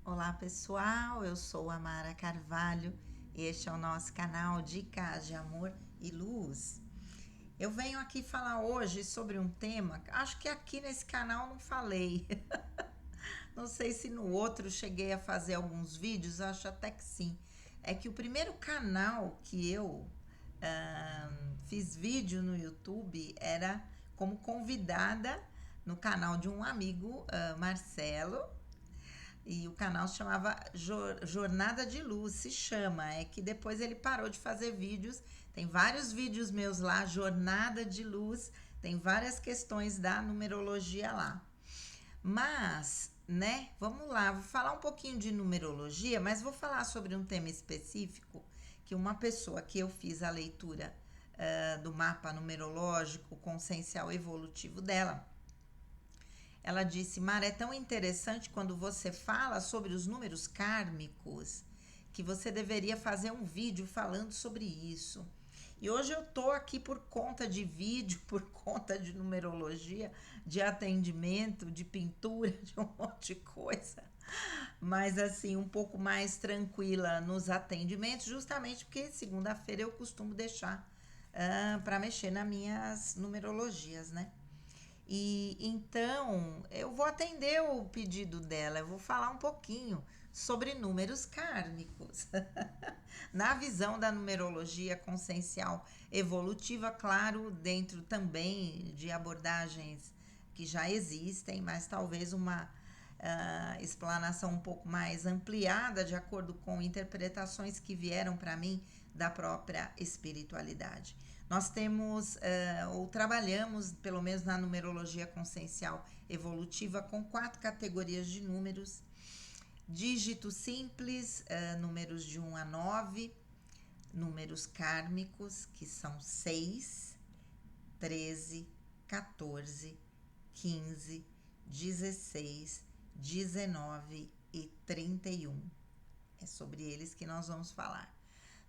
Olá pessoal, eu sou a Mara Carvalho e este é o nosso canal Dicas de Amor e Luz. Eu venho aqui falar hoje sobre um tema, acho que aqui nesse canal não falei, não sei se no outro cheguei a fazer alguns vídeos, acho até que sim. É que o primeiro canal que eu fiz vídeo no YouTube era como convidada no canal de um amigo, Marcelo, e o canal se chamava Jornada de Luz, se chama. É que depois ele parou de fazer vídeos. Tem vários vídeos meus lá, Jornada de Luz. Tem várias questões da numerologia lá. Mas, né, vamos lá. Vou falar um pouquinho de numerologia, mas vou falar sobre um tema específico que uma pessoa que eu fiz a leitura do mapa numerológico consciencial evolutivo dela, ela disse: Mara, é tão interessante quando você fala sobre os números kármicos que você deveria fazer um vídeo falando sobre isso. E hoje eu tô aqui por conta de vídeo, por conta de numerologia, de atendimento, de pintura, de um monte de coisa. Mas assim, um pouco mais tranquila nos atendimentos, justamente porque segunda-feira eu costumo deixar para mexer nas minhas numerologias, né? E então eu vou atender o pedido dela, eu vou falar um pouquinho sobre números kármicos. Na visão da numerologia consciencial evolutiva, claro, dentro também de abordagens que já existem, mas talvez uma explanação um pouco mais ampliada, de acordo com interpretações que vieram para mim da própria espiritualidade. Nós temos, ou trabalhamos, pelo menos na numerologia consciencial evolutiva, com 4 categorias de números: dígito simples, números de 1 a 9, números kármicos, que são 6, 13, 14, 15, 16, 19 e 31. É sobre eles que nós vamos falar.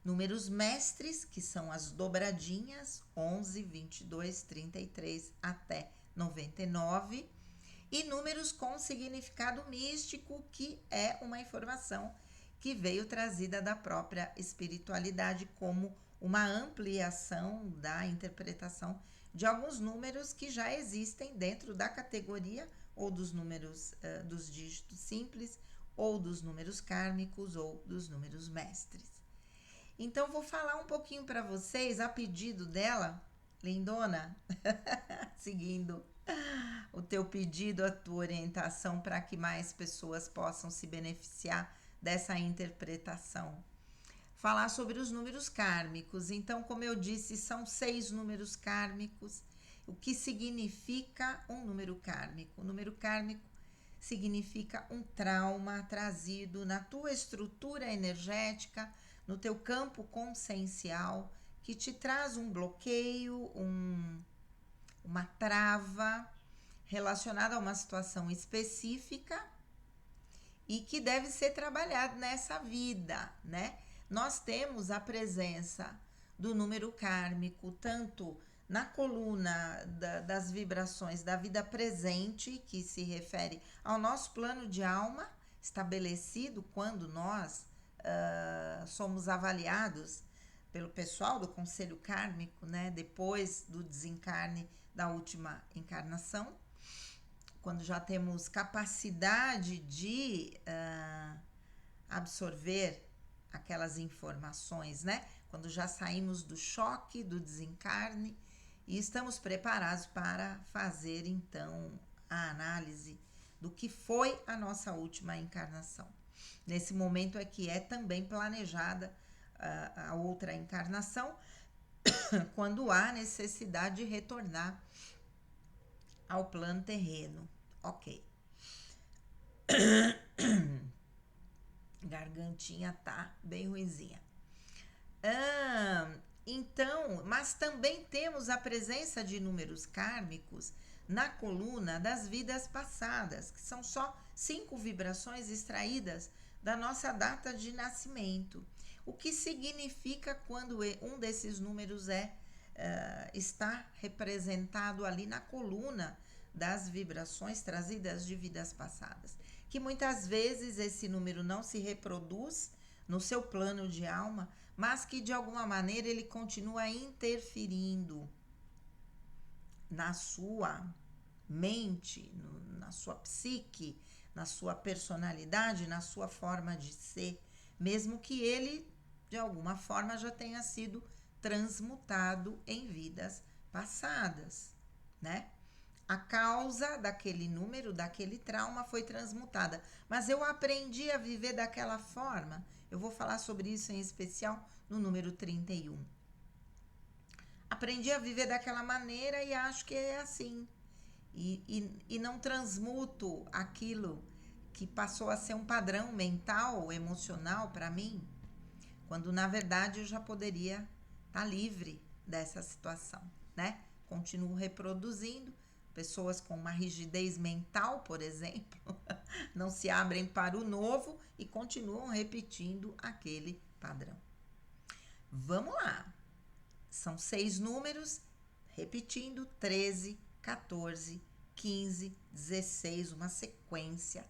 Números mestres, que são as dobradinhas, 11, 22, 33 até 99. E números com significado místico, que é uma informação que veio trazida da própria espiritualidade como uma ampliação da interpretação de alguns números que já existem dentro da categoria ou dos números dos dígitos simples, ou dos números kármicos, ou dos números mestres. Então vou falar um pouquinho para vocês a pedido dela, lindona, seguindo o teu pedido, a tua orientação para que mais pessoas possam se beneficiar dessa interpretação. Falar sobre os números kármicos. Então, como eu disse, são 6 números kármicos. O que significa um número kármico? O número kármico significa um trauma trazido na tua estrutura energética, no teu campo consciencial, que te traz um bloqueio, uma trava relacionada a uma situação específica e que deve ser trabalhado nessa vida, né? Nós temos a presença do número kármico tanto na coluna das vibrações da vida presente, que se refere ao nosso plano de alma, estabelecido quando nós somos avaliados pelo pessoal do conselho kármico, né, depois do desencarne da última encarnação, quando já temos capacidade de absorver aquelas informações, né? Quando já saímos do choque, do desencarne e estamos preparados para fazer então a análise do que foi a nossa última encarnação. Nesse momento é que é também planejada a outra encarnação, quando há necessidade de retornar ao plano terreno. Ok. Gargantinha tá bem ruinzinha. Então, mas também temos a presença de números kármicos na coluna das vidas passadas, que são só 5 vibrações extraídas da nossa data de nascimento. O que significa quando um desses números está representado ali na coluna das vibrações trazidas de vidas passadas. que muitas vezes esse número não se reproduz no seu plano de alma, mas que de alguma maneira ele continua interferindo na sua mente, na sua psique, na sua personalidade, na sua forma de ser, mesmo que ele de alguma forma já tenha sido transmutado em vidas passadas, né? A causa daquele número, daquele trauma foi transmutada, mas eu aprendi a viver daquela forma. Eu vou falar sobre isso em especial no número 31. Aprendi a viver daquela maneira e acho que é assim. E não transmuto aquilo que passou a ser um padrão mental, emocional para mim, quando na verdade eu já poderia estar livre dessa situação, né? Continuo reproduzindo. Pessoas com uma rigidez mental, por exemplo, não se abrem para o novo e continuam repetindo aquele padrão. Vamos lá. São 6 números, repetindo: 13, 14, 15, 16, uma sequência,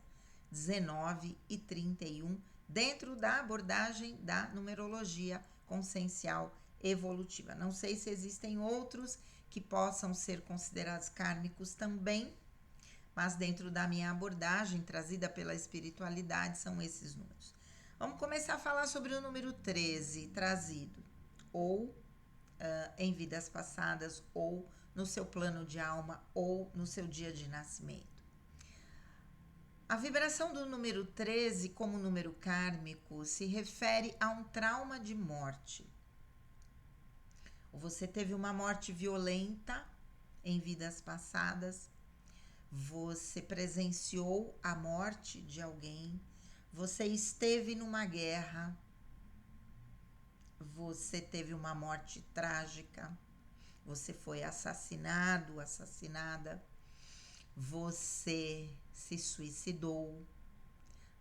19 e 31, dentro da abordagem da numerologia consciencial evolutiva. Não sei se existem outros que possam ser considerados kármicos também, mas dentro da minha abordagem trazida pela espiritualidade são esses números. Vamos começar a falar sobre o número 13 trazido ou em vidas passadas, ou no seu plano de alma, ou no seu dia de nascimento. A vibração do número 13 como número kármico se refere a um trauma de morte. Você teve uma morte violenta em vidas passadas, você presenciou a morte de alguém, você esteve numa guerra, você teve uma morte trágica, você foi assassinado, assassinada, você se suicidou,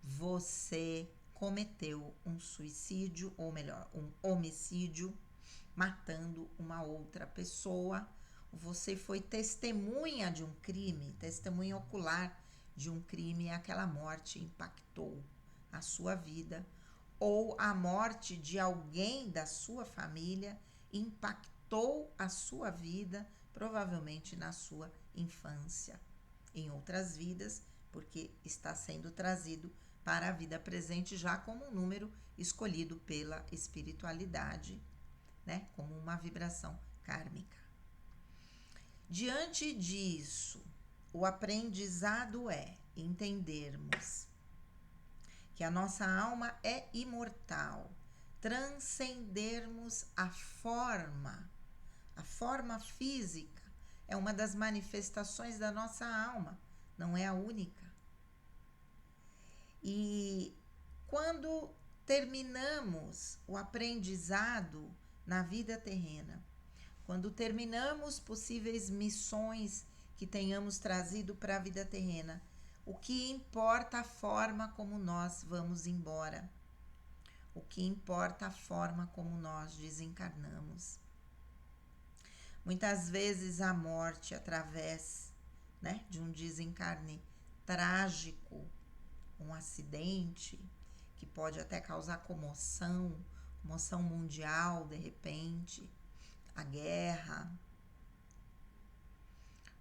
você cometeu um suicídio, ou melhor, um homicídio, matando uma outra pessoa, você foi testemunha de um crime, testemunha ocular de um crime, e aquela morte impactou a sua vida, ou a morte de alguém da sua família impactou a sua vida, provavelmente na sua infância, em outras vidas, porque está sendo trazido para a vida presente já como um número escolhido pela espiritualidade, né, como uma vibração kármica. Diante disso, o aprendizado é entendermos que a nossa alma é imortal, transcendermos a forma física é uma das manifestações da nossa alma, não é a única. E quando terminamos o aprendizado na vida terrena, quando terminamos possíveis missões que tenhamos trazido para a vida terrena, o que importa a forma como nós vamos embora. O que importa a forma como nós desencarnamos. Muitas vezes a morte através, né, de um desencarne trágico, um acidente que pode até causar comoção mundial de repente, a guerra,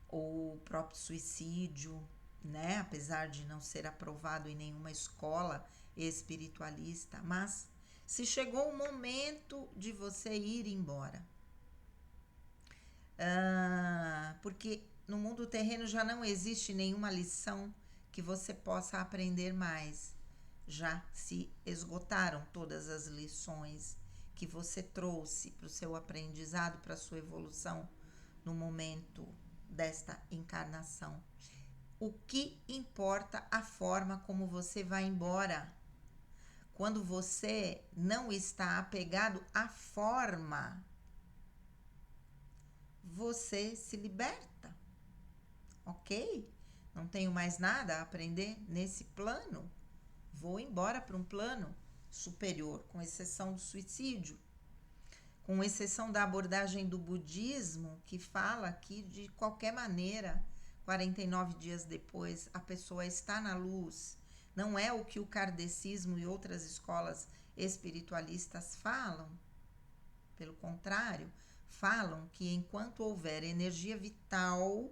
ou o próprio suicídio, né? Apesar de não ser aprovado em nenhuma escola espiritualista, mas se chegou o momento de você ir embora, porque no mundo terreno já não existe nenhuma lição que você possa aprender mais, já se esgotaram todas as lições que você trouxe para o seu aprendizado, para a sua evolução no momento desta encarnação. O que importa a forma como você vai embora. Quando você não está apegado à forma, você se liberta, ok? Não tenho mais nada a aprender nesse plano, vou embora para um plano superior, com exceção do suicídio, com exceção da abordagem do budismo, que fala que de qualquer maneira, 49 dias depois, a pessoa está na luz, Não é o que o kardecismo e outras escolas espiritualistas falam. Pelo contrário, falam que enquanto houver energia vital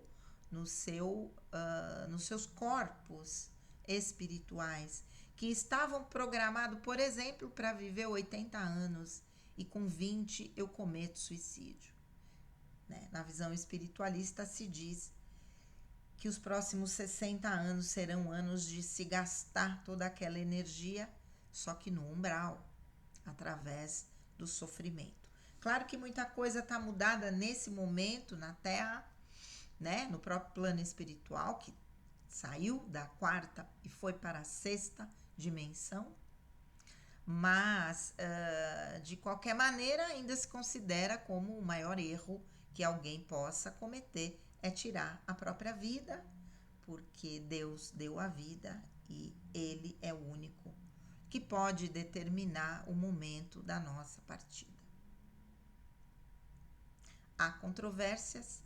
nos seus corpos espirituais, que estavam programados, por exemplo, para viver 80 anos e com 20 eu cometo suicídio. Né? Na visão espiritualista se diz que os próximos 60 anos serão anos de se gastar toda aquela energia, só que no umbral, através do sofrimento. Claro que muita coisa está mudada nesse momento na Terra, né? No próprio plano espiritual, que saiu da quarta e foi para a sexta dimensão, mas de qualquer maneira ainda se considera como o maior erro que alguém possa cometer é tirar a própria vida, porque Deus deu a vida e Ele é o único que pode determinar o momento da nossa partida. Há controvérsias,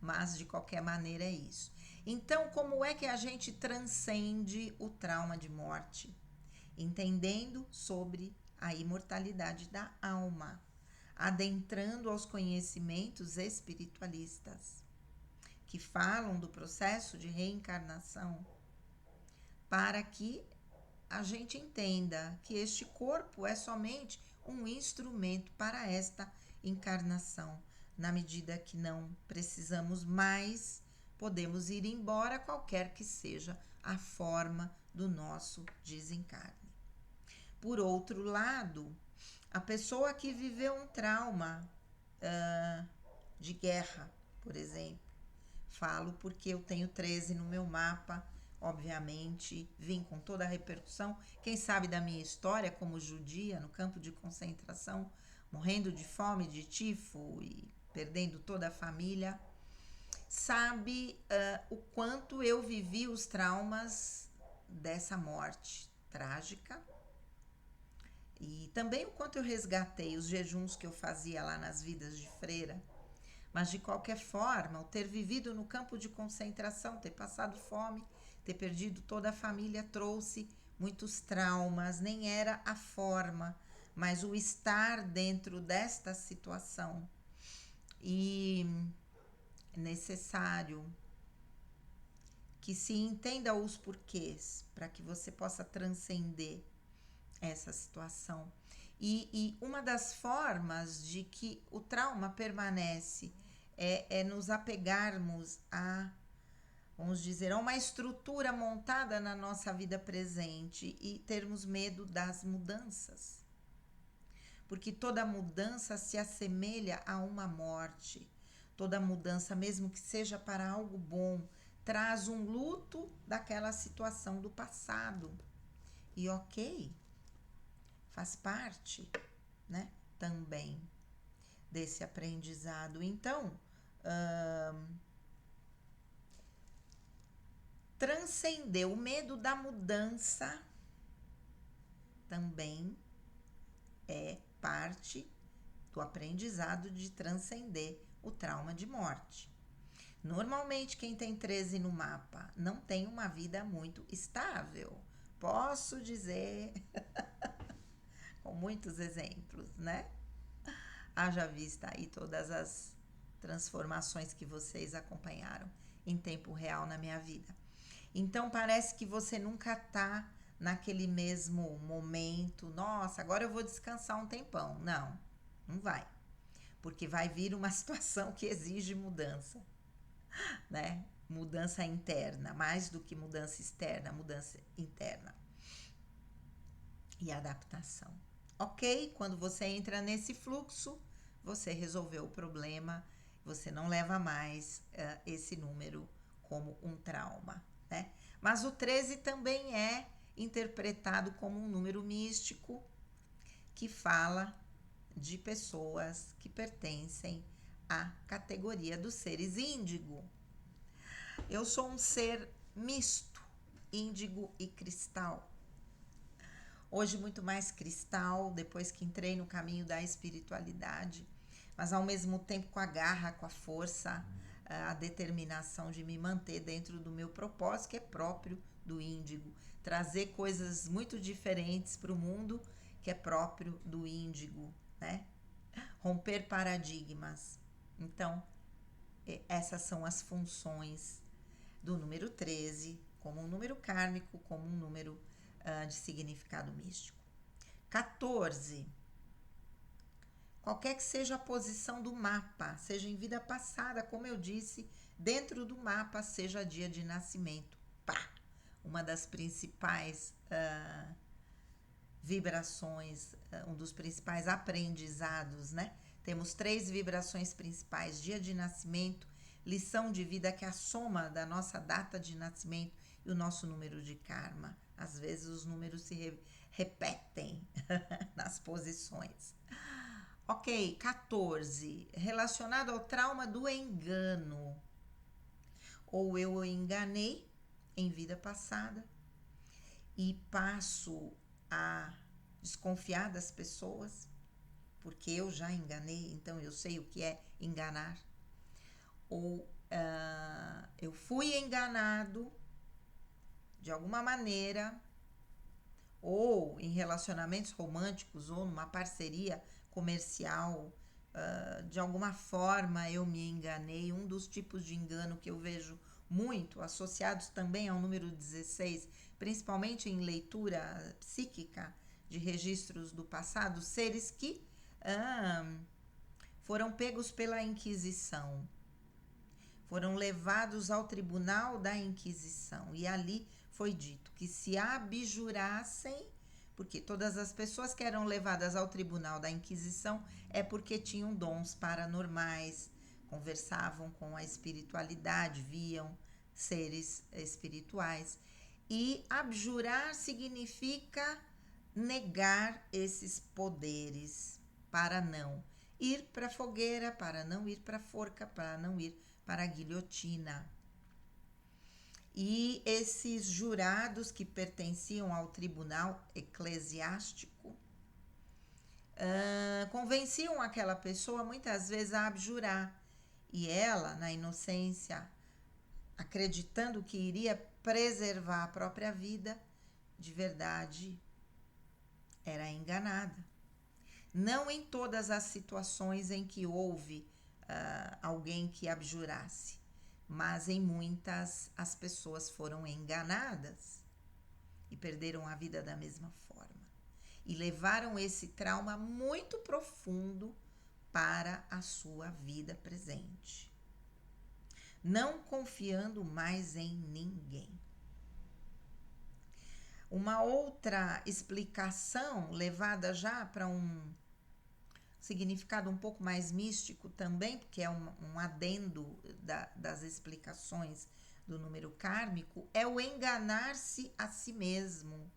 mas de qualquer maneira é isso. Então, como é que a gente transcende o trauma de morte? Entendendo sobre a imortalidade da alma, adentrando aos conhecimentos espiritualistas, que falam do processo de reencarnação, para que a gente entenda que este corpo é somente um instrumento para esta encarnação. Na medida que não precisamos mais, podemos ir embora, qualquer que seja a forma do nosso desencarne. Por outro lado, a pessoa que viveu um trauma de guerra, por exemplo, falo porque eu tenho 13 no meu mapa, obviamente, vim com toda a repercussão. Quem sabe da minha história como judia no campo de concentração, morrendo de fome, de tifo e perdendo toda a família, sabe o quanto eu vivi os traumas dessa morte trágica e também o quanto eu resgatei os jejuns que eu fazia lá nas vidas de freira. Mas de qualquer forma, o ter vivido no campo de concentração, ter passado fome, ter perdido toda a família trouxe muitos traumas, nem era a forma, mas o estar dentro desta situação. E é necessário que se entenda os porquês para que você possa transcender essa situação. E uma das formas de que o trauma permanece é nos apegarmos a, vamos dizer, a uma estrutura montada na nossa vida presente e termos medo das mudanças. Porque toda mudança se assemelha a uma morte. Toda mudança, mesmo que seja para algo bom, traz um luto daquela situação do passado. E ok, faz parte, né, também desse aprendizado. Então, transcender o medo da mudança também é parte do aprendizado de transcender o trauma de morte. Normalmente, quem tem 13 no mapa não tem uma vida muito estável. Posso dizer com muitos exemplos, né? Haja vista aí todas as transformações que vocês acompanharam em tempo real na minha vida. Então parece que você nunca tá naquele mesmo momento, nossa, agora eu vou descansar um tempão. Não, não vai. Porque vai vir uma situação que exige mudança, né? Mudança interna, mais do que mudança externa, mudança interna. E adaptação. Ok? Quando você entra nesse fluxo, você resolveu o problema, você não leva mais esse número como um trauma, né? Mas o 13 também é interpretado como um número místico que fala de pessoas que pertencem à categoria dos seres índigo. Eu sou um ser misto, índigo e cristal. Hoje muito mais cristal, depois que entrei no caminho da espiritualidade, mas ao mesmo tempo com a garra, com a força, a determinação de me manter dentro do meu propósito, que é próprio do índigo, trazer coisas muito diferentes para o mundo que é próprio do índigo, né? Romper paradigmas. Então, essas são as funções do número 13, como um número kármico, como um número de significado místico. 14. Qualquer que seja a posição do mapa, seja em vida passada, como eu disse, dentro do mapa, seja dia de nascimento. Pá! Uma das principais vibrações, um dos principais aprendizados, né? Temos 3 vibrações principais: dia de nascimento, lição de vida, que é a soma da nossa data de nascimento e o nosso número de karma. Às vezes os números se repetem nas posições. Ok, 14. Relacionado ao trauma do engano. Ou eu enganei em vida passada e passo a desconfiar das pessoas, porque eu já enganei, então eu sei o que é enganar. Ou eu fui enganado de alguma maneira, ou em relacionamentos românticos, ou numa parceria comercial, de alguma forma eu me enganei. Um dos tipos de engano que eu vejo muito, associados também ao número 16, principalmente em leitura psíquica de registros do passado, seres que foram pegos pela Inquisição, foram levados ao tribunal da Inquisição, e ali foi dito que se abjurassem, porque todas as pessoas que eram levadas ao tribunal da Inquisição é porque tinham dons paranormais, conversavam com a espiritualidade, viam seres espirituais. E abjurar significa negar esses poderes, para não ir para a fogueira, para não ir para a forca, para não ir para a guilhotina. E esses jurados que pertenciam ao tribunal eclesiástico convenciam aquela pessoa muitas vezes a abjurar. E ela, na inocência, acreditando que iria preservar a própria vida, de verdade era enganada. Não em todas as situações em que houve alguém que abjurasse, mas em muitas as pessoas foram enganadas e perderam a vida da mesma forma. E levaram esse trauma muito profundo para a sua vida presente, não confiando mais em ninguém. Uma outra explicação, levada já para um significado um pouco mais místico também, porque é um adendo das explicações do número kármico, é o enganar-se a si mesmo.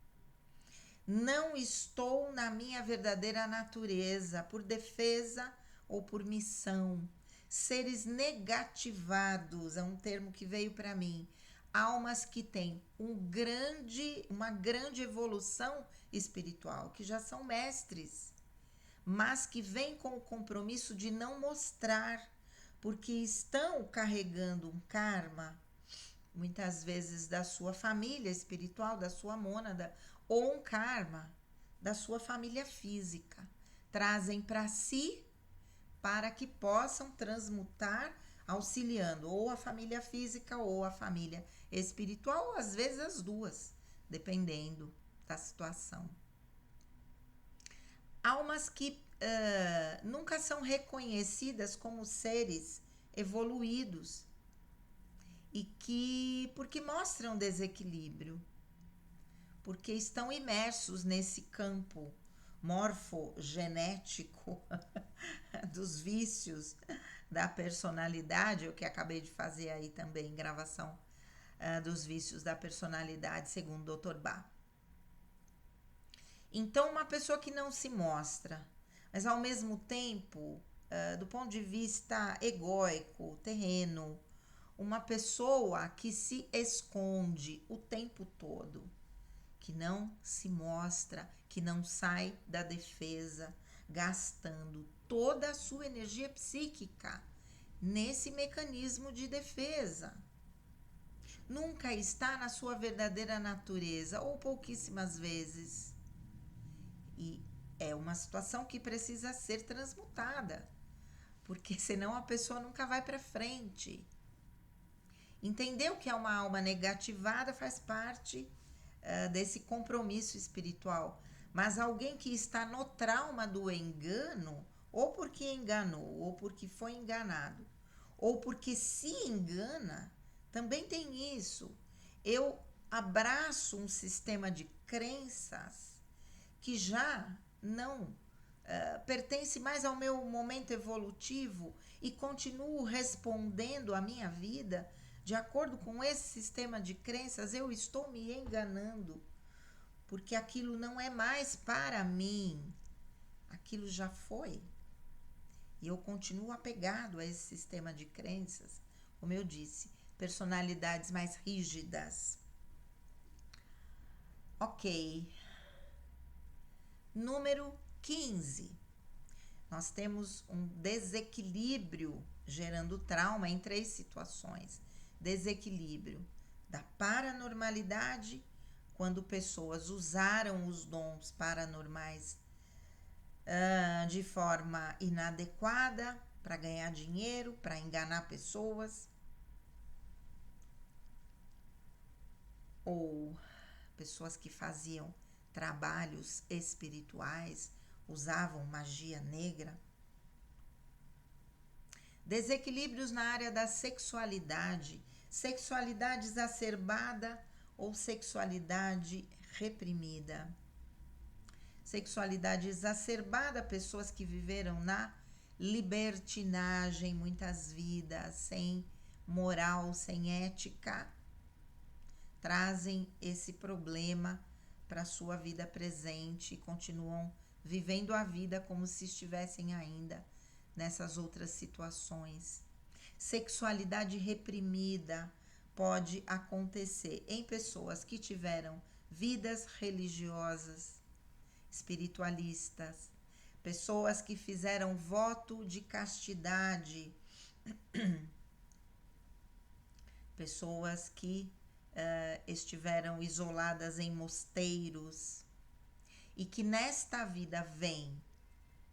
Não estou na minha verdadeira natureza, por defesa ou por missão. Seres negativados é um termo que veio para mim. Almas que têm uma grande evolução espiritual, que já são mestres, mas que vêm com o compromisso de não mostrar, porque estão carregando um karma, muitas vezes da sua família espiritual, da sua mônada, ou um karma da sua família física. Trazem para si para que possam transmutar, auxiliando ou a família física ou a família espiritual, ou às vezes as duas, dependendo da situação. Almas que nunca são reconhecidas como seres evoluídos e que, porque mostram desequilíbrio, porque estão imersos nesse campo morfogenético dos vícios da personalidade, o que acabei de fazer aí também, gravação dos vícios da personalidade, segundo o Dr. Bach. Então, uma pessoa que não se mostra, mas ao mesmo tempo, do ponto de vista egóico, terreno, uma pessoa que se esconde o tempo todo, que não se mostra, que não sai da defesa, gastando toda a sua energia psíquica nesse mecanismo de defesa. nunca está na sua verdadeira natureza, ou pouquíssimas vezes. E é uma situação que precisa ser transmutada, porque senão a pessoa nunca vai para frente. Entender o que é uma alma negativada faz parte desse compromisso espiritual. Mas alguém que está no trauma do engano, ou porque enganou, ou porque foi enganado, ou porque se engana, também tem isso. Eu abraço um sistema de crenças que já não pertence mais ao meu momento evolutivo e continuo respondendo a minha vida de acordo com esse sistema de crenças. Eu estou me enganando, porque aquilo não é mais para mim, aquilo já foi. E eu continuo apegado a esse sistema de crenças, como eu disse, personalidades mais rígidas. Ok. Número 15. Nós temos um desequilíbrio gerando trauma em 3 situações. Desequilíbrio da paranormalidade, quando pessoas usaram os dons paranormais de forma inadequada para ganhar dinheiro, para enganar pessoas, ou pessoas que faziam trabalhos espirituais, usavam magia negra. Desequilíbrios na área da sexualidade, sexualidade exacerbada ou sexualidade reprimida. Sexualidade exacerbada, pessoas que viveram na libertinagem muitas vidas, sem moral, sem ética, trazem esse problema para a sua vida presente e continuam vivendo a vida como se estivessem ainda nessas outras situações. Sexualidade reprimida pode acontecer em pessoas que tiveram vidas religiosas, espiritualistas, pessoas que fizeram voto de castidade, pessoas que estiveram isoladas em mosteiros e que nesta vida vêm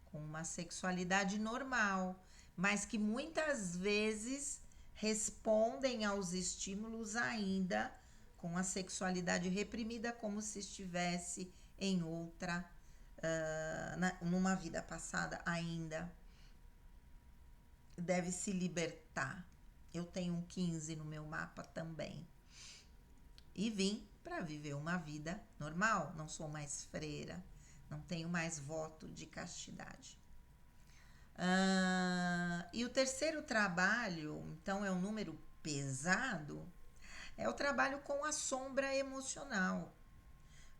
com uma sexualidade normal, mas que muitas vezes respondem aos estímulos ainda com a sexualidade reprimida, como se estivesse em outra, numa vida passada ainda. Deve se libertar. Eu tenho um 15 no meu mapa também. E vim para viver uma vida normal. Não sou mais freira, não tenho mais voto de castidade. E o terceiro trabalho, então é um número pesado, é o trabalho com a sombra emocional.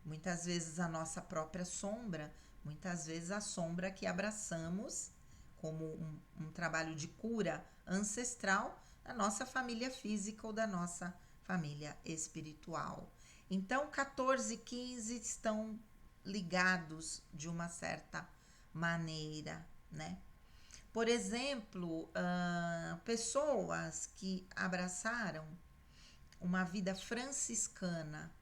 Muitas vezes a nossa própria sombra, muitas vezes a sombra que abraçamos como um trabalho de cura ancestral da nossa família física ou da nossa família espiritual. Então, 14 e 15 estão ligados de uma certa maneira, né? Por exemplo, pessoas que abraçaram uma vida franciscana,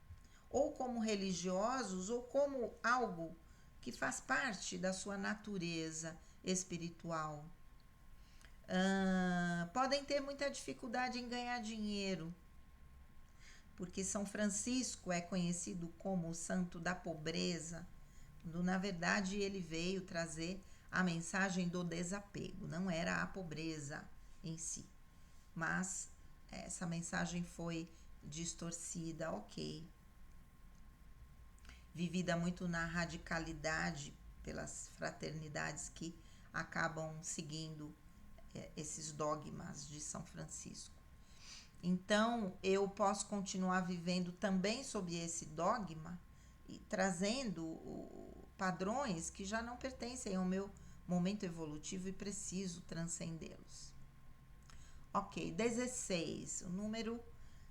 ou como religiosos, ou como algo que faz parte da sua natureza espiritual, podem ter muita dificuldade em ganhar dinheiro, porque São Francisco é conhecido como o santo da pobreza, quando na verdade ele veio trazer a mensagem do desapego, não era a pobreza em si, mas essa mensagem foi distorcida, ok, vivida muito na radicalidade pelas fraternidades que acabam seguindo esses dogmas de São Francisco. Então, eu posso continuar vivendo também sob esse dogma e trazendo padrões que já não pertencem ao meu momento evolutivo e preciso transcendê-los. Ok, 16, o número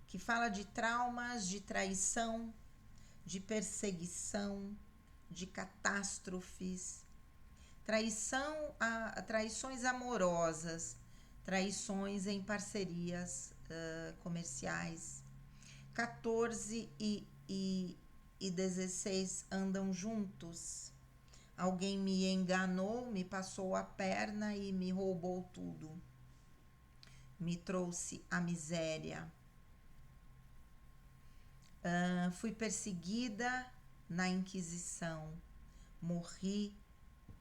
que fala de traumas, de traição, de perseguição, de catástrofes, traições amorosas, traições em parcerias comerciais, 14 e 16 andam juntos. Alguém me enganou, me passou a perna e me roubou tudo. Me trouxe a miséria. Fui perseguida na Inquisição. Morri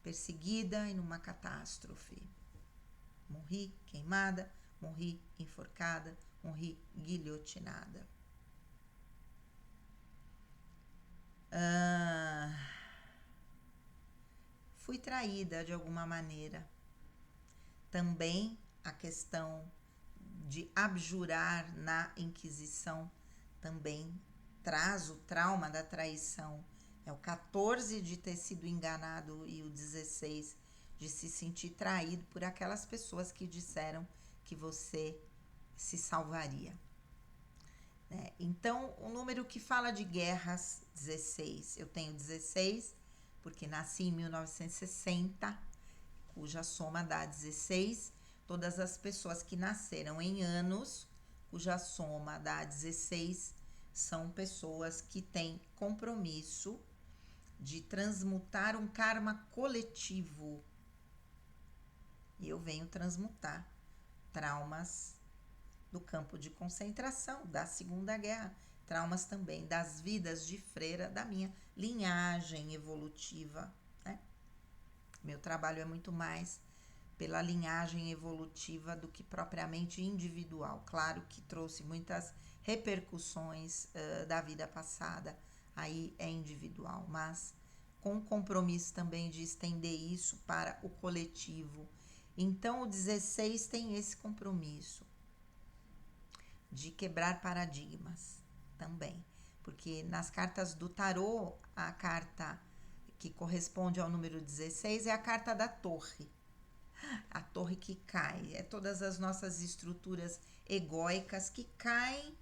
perseguida e numa catástrofe. Morri queimada, morri enforcada, morri guilhotinada. Fui traída de alguma maneira. Também a questão de abjurar na Inquisição também traz o trauma da traição. É o 14 de ter sido enganado e o 16 de se sentir traído por aquelas pessoas que disseram que você se salvaria. Então, o número que fala de guerras, 16. Eu tenho 16 porque nasci em 1960, cuja soma dá 16. Todas as pessoas que nasceram em anos, cuja soma dá 16, são pessoas que têm compromisso de transmutar um karma coletivo. E eu venho transmutar traumas do campo de concentração, da Segunda Guerra, traumas também das vidas de freira da minha linhagem evolutiva, né? Meu trabalho é muito mais pela linhagem evolutiva do que propriamente individual. Claro que trouxe muitas repercussões da vida passada, aí é individual, mas com compromisso também de estender isso para o coletivo. Então o 16 tem esse compromisso de quebrar paradigmas também, porque nas cartas do tarô, a carta que corresponde ao número 16 é a carta da torre. A torre que cai, é todas as nossas estruturas egóicas que caem,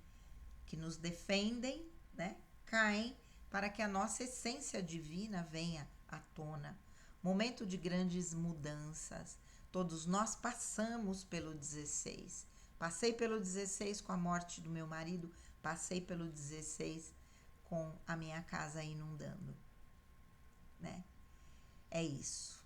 que nos defendem, né? Caem para que a nossa essência divina venha à tona. Momento de grandes mudanças. Todos nós passamos pelo 16. Passei pelo 16 com a morte do meu marido, passei pelo 16 com a minha casa inundando, né? É isso.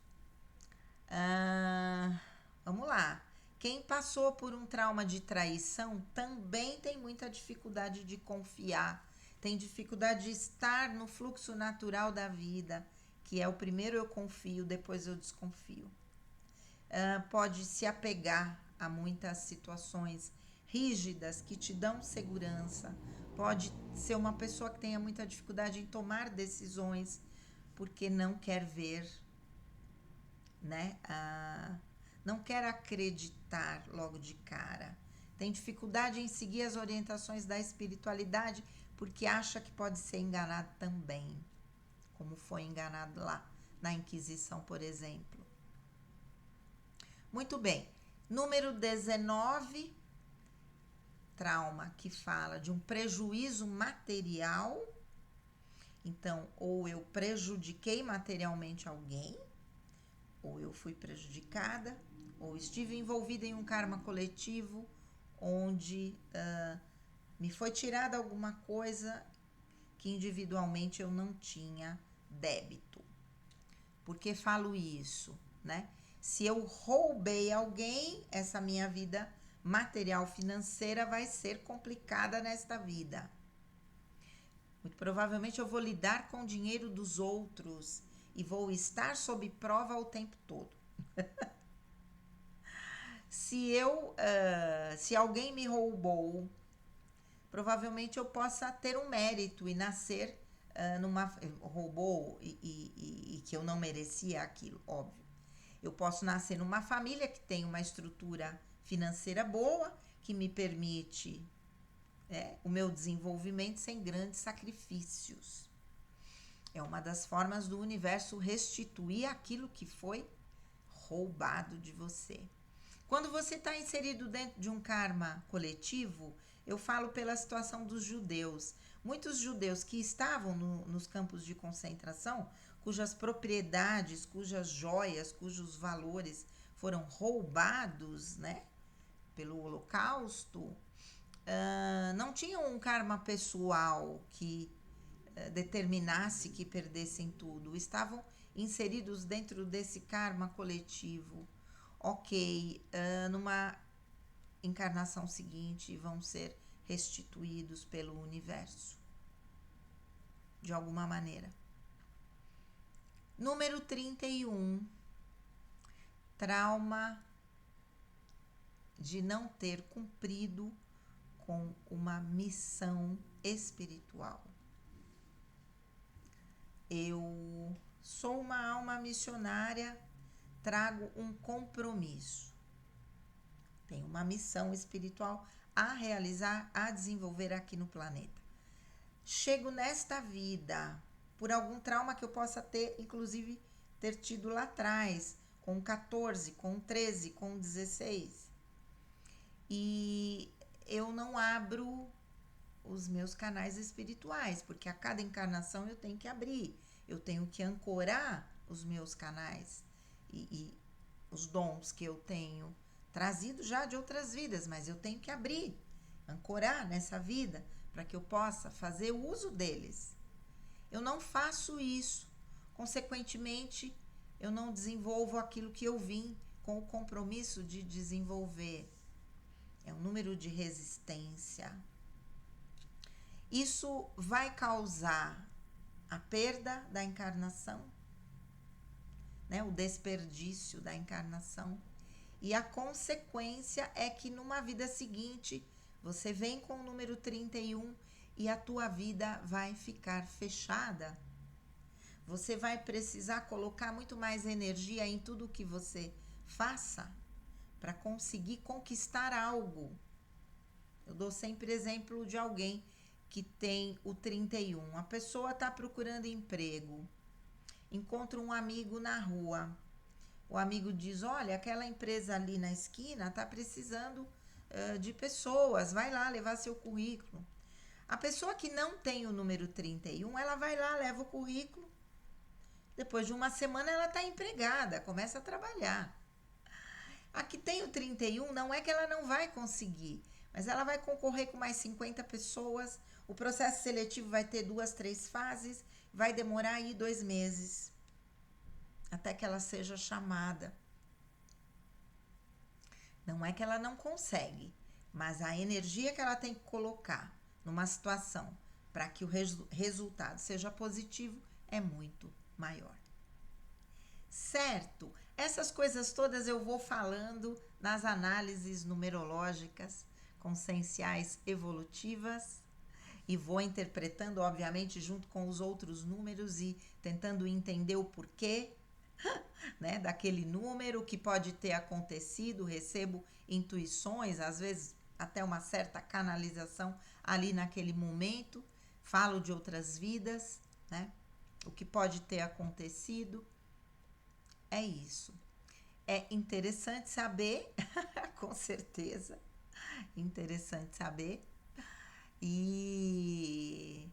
Vamos lá. Quem passou por um trauma de traição também tem muita dificuldade de confiar, tem dificuldade de estar no fluxo natural da vida, que é o primeiro eu confio, depois eu desconfio. Pode se apegar a muitas situações rígidas que te dão segurança. Pode ser uma pessoa que tenha muita dificuldade em tomar decisões porque não quer ver, né? Não quer acreditar logo de cara. Tem dificuldade em seguir as orientações da espiritualidade porque acha que pode ser enganado também, como foi enganado lá na Inquisição, por exemplo. Muito bem. Número 19, trauma que fala de um prejuízo material. Então, ou eu prejudiquei materialmente alguém, ou eu fui prejudicada, ou estive envolvida em um karma coletivo onde me foi tirada alguma coisa que individualmente eu não tinha débito. Por que falo isso, né? Se eu roubei alguém, essa minha vida material financeira vai ser complicada nesta vida. Muito provavelmente eu vou lidar com o dinheiro dos outros e vou estar sob prova o tempo todo. Se alguém me roubou, provavelmente eu possa ter um mérito e nascer roubou e que eu não merecia aquilo, óbvio. Eu posso nascer numa família que tem uma estrutura financeira boa, que me permite o meu desenvolvimento sem grandes sacrifícios. É uma das formas do universo restituir aquilo que foi roubado de você. Quando você está inserido dentro de um karma coletivo, eu falo pela situação dos judeus. Muitos judeus que estavam nos campos de concentração, cujas propriedades, cujas joias, cujos valores foram roubados, né, pelo Holocausto, não tinham um karma pessoal que determinasse que perdessem tudo, estavam inseridos dentro desse karma coletivo. Ok, numa encarnação seguinte vão ser restituídos pelo universo, de alguma maneira. Número 31, trauma de não ter cumprido com uma missão espiritual. Eu sou uma alma missionária, trago um compromisso. Tenho uma missão espiritual a realizar, a desenvolver aqui no planeta. Chego nesta vida por algum trauma que eu possa ter, inclusive ter tido lá atrás, com 14, com 13, com 16. E eu não abro os meus canais espirituais, porque a cada encarnação eu tenho que abrir, eu tenho que ancorar os meus canais e os dons que eu tenho trazido já de outras vidas, mas eu tenho que abrir, ancorar nessa vida para que eu possa fazer uso deles. Eu não faço isso, consequentemente, eu não desenvolvo aquilo que eu vim com o compromisso de desenvolver. É um número de resistência. Isso vai causar a perda da encarnação, né? O desperdício da encarnação. E a consequência é que numa vida seguinte, você vem com o número 31 e a tua vida vai ficar fechada. Você vai precisar colocar muito mais energia em tudo que você faça para conseguir conquistar algo. Eu dou sempre exemplo de alguém que tem o 31. A pessoa está procurando emprego, encontra um amigo na rua. O amigo diz, olha, aquela empresa ali na esquina está precisando de pessoas, vai lá levar seu currículo. A pessoa que não tem o número 31, ela vai lá, leva o currículo. Depois de uma semana ela está empregada, começa a trabalhar. A que tem o 31, não é que ela não vai conseguir, mas ela vai concorrer com mais 50 pessoas. O processo seletivo vai ter 2, 3 fases, vai demorar aí 2 meses, até que ela seja chamada. Não é que ela não consegue, mas a energia que ela tem que colocar numa situação para que o resultado seja positivo é muito maior. Certo? Essas coisas todas eu vou falando nas análises numerológicas conscienciais evolutivas e vou interpretando, obviamente, junto com os outros números e tentando entender o porquê, né, daquele número, que pode ter acontecido. Recebo intuições, às vezes até uma certa canalização ali naquele momento, falo de outras vidas, né, o que pode ter acontecido. É isso. É interessante saber, com certeza, interessante saber, e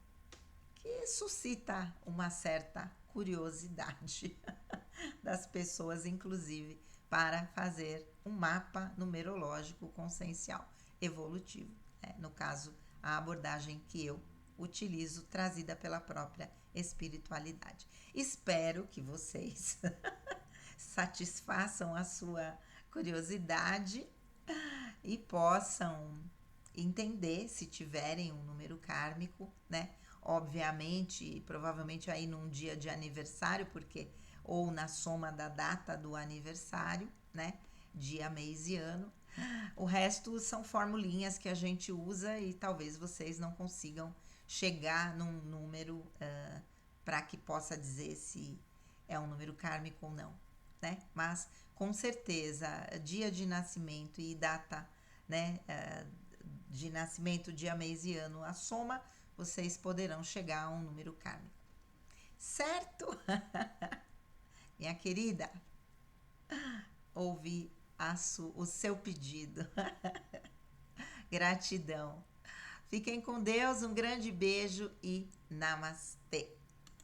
que suscita uma certa curiosidade das pessoas, inclusive, para fazer um mapa numerológico consciencial evolutivo, né? No caso, a abordagem que eu utilizo, trazida pela própria espiritualidade. Espero que vocês satisfaçam a sua curiosidade e possam entender, se tiverem um número kármico, né? Obviamente, provavelmente aí num dia de aniversário, porque ou na soma da data do aniversário, né? Dia, mês e ano. O resto são formulinhas que a gente usa e talvez vocês não consigam chegar num número para que possa dizer se é um número kármico ou não, né? Mas com certeza, dia de nascimento e data, né, de nascimento, dia, mês e ano, a soma, vocês poderão chegar a um número kármico. Certo? Minha querida, ouvi o seu pedido. Gratidão. Fiquem com Deus, um grande beijo e namastê.